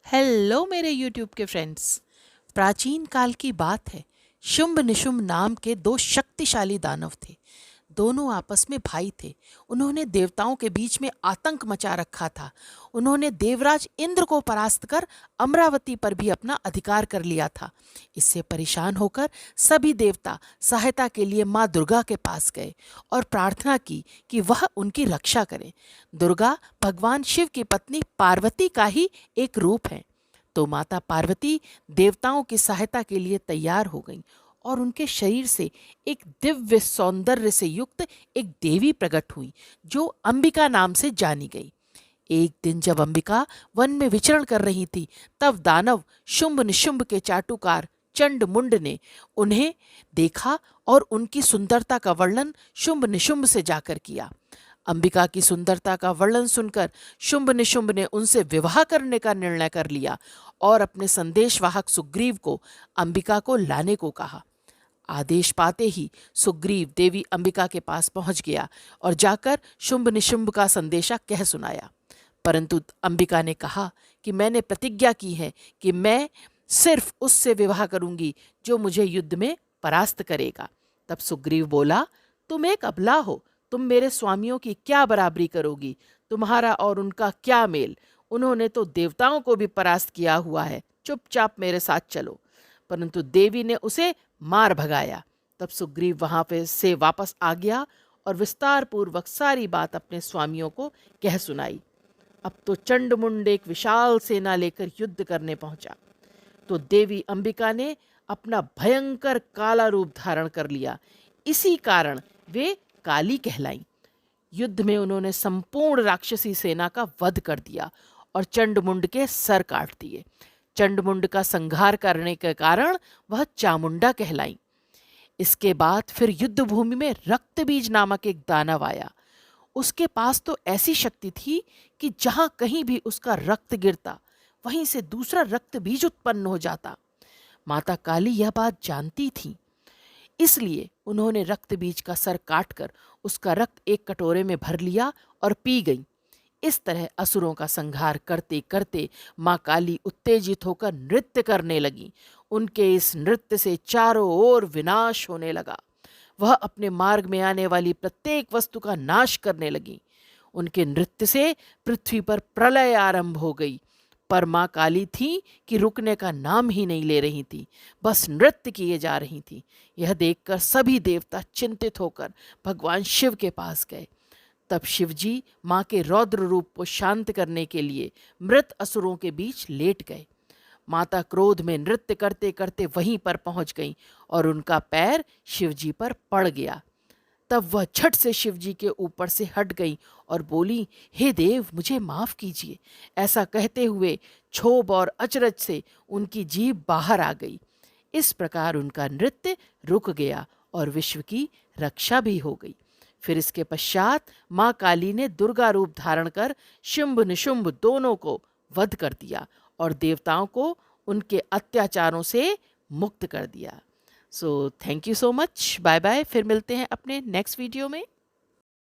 Hello मेरे YouTube के friends. प्राचीन काल की बात है। शुंभ निशुंभ नाम के दो शक्तिशाली दानव थे। दोनों आपस में भाई थे। उन्होंने देवताओं के बीच में आतंक मचा रखा था। उन्होंने देवराज इंद्र को परास्त कर अमरावती पर भी अपना अधिकार कर लिया था। इससे परेशान होकर सभी देवता सहायता के लिए माँ दुर्गा के पास गए और प्रार्थना की कि वह उनकी रक्षा करें। दुर्गा भगवान शिव की पत्नी पार्वती का ही एक रूप है। तो माता पार्वती देवताओं की सहायता के लिए तैयार हो गईं और उनके शरीर से एक दिव्य सौंदर्य से युक्त एक देवी प्रकट हुई जो अंबिका नाम से जानी गई। एक दिन जब अंबिका वन में विचरण कर रही थी, तब दानव शुंभ निशुंभ के चाटुकार चंड मुंड ने उन्हें देखा और उनकी सुंदरता का वर्णन शुंभ निशुंभ से जाकर किया। अंबिका की सुंदरता का वर्णन सुनकर शुंभ निशुंभ ने उनसे विवाह करने का निर्णय कर लिया और अपने संदेशवाहक सुग्रीव को अंबिका को लाने को कहा। आदेश पाते ही सुग्रीव देवी अंबिका के पास पहुंच गया और जाकर शुंभ निशुंभ का संदेशा कह सुनाया। परंतु अंबिका ने कहा कि मैंने प्रतिज्ञा की है कि मैं सिर्फ उससे विवाह करूंगी जो मुझे युद्ध में परास्त करेगा। तब सुग्रीव बोला, तुम एक अबला हो, तुम मेरे स्वामियों की क्या बराबरी करोगी? तुम्हारा और उनका क्या मेल? उन्होंने तो देवताओं को भी परास्त किया हुआ है। चुपचाप मेरे साथ चलो। परंतु देवी ने उसे मार भगाया। तब सुग्रीव वहां पे से वापस आ गया और विस्तार पूर्वक सारी बात अपने स्वामियों को कह सुनाई। अब तो चंडमुंड एक विशाल सेना लेकर युद्ध करने पहुंचा। तो देवी अंबिका ने अपना भयंकर काला रूप धारण कर लिया। इसी कारण वे काली कहलाईं। युद्ध में उन्होंने संपूर्ण राक्षसी सेना का वध कर दिया और चंडमुंड के सर काट दिए। चंडमुंड का संहार करने के कारण वह चामुंडा कहलाई। इसके बाद फिर युद्ध भूमि में रक्तबीज नामक एक दानव आया। उसके पास तो ऐसी शक्ति थी कि जहां कहीं भी उसका रक्त गिरता वहीं से दूसरा रक्त बीज उत्पन्न हो जाता। माता काली यह बात जानती थी, इसलिए उन्होंने रक्त बीज का सर काटकर उसका रक्त एक कटोरे में भर लिया और पी गई। इस तरह असुरों का संहार करते करते माँ काली उत्तेजित होकर नृत्य करने लगी। उनके इस नृत्य से चारों ओर विनाश होने लगा। वह अपने मार्ग में आने वाली प्रत्येक वस्तु का नाश करने लगी। उनके नृत्य से पृथ्वी पर प्रलय आरंभ हो गई। पर माँ काली थी कि रुकने का नाम ही नहीं ले रही थी, बस नृत्य किए जा रही थी। यह देखकर सभी देवता चिंतित होकर भगवान शिव के पास गए। तब शिवजी माँ के रौद्र रूप को शांत करने के लिए मृत असुरों के बीच लेट गए। माता क्रोध में नृत्य करते करते वहीं पर पहुंच गईं और उनका पैर शिवजी पर पड़ गया। तब वह झट से शिवजी के ऊपर से हट गई और बोली, हे देव, मुझे माफ कीजिए। ऐसा कहते हुए क्षोभ और अचरज से उनकी जीभ बाहर आ गई। इस प्रकार उनका नृत्य रुक गया और विश्व की रक्षा भी हो गई। फिर इसके पश्चात माँ काली ने दुर्गा रूप धारण कर शुंभ निशुंभ दोनों को वध कर दिया और देवताओं को उनके अत्याचारों से मुक्त कर दिया। So thank you so much. Bye bye. फिर मिलते हैं अपने नेक्स्ट वीडियो में।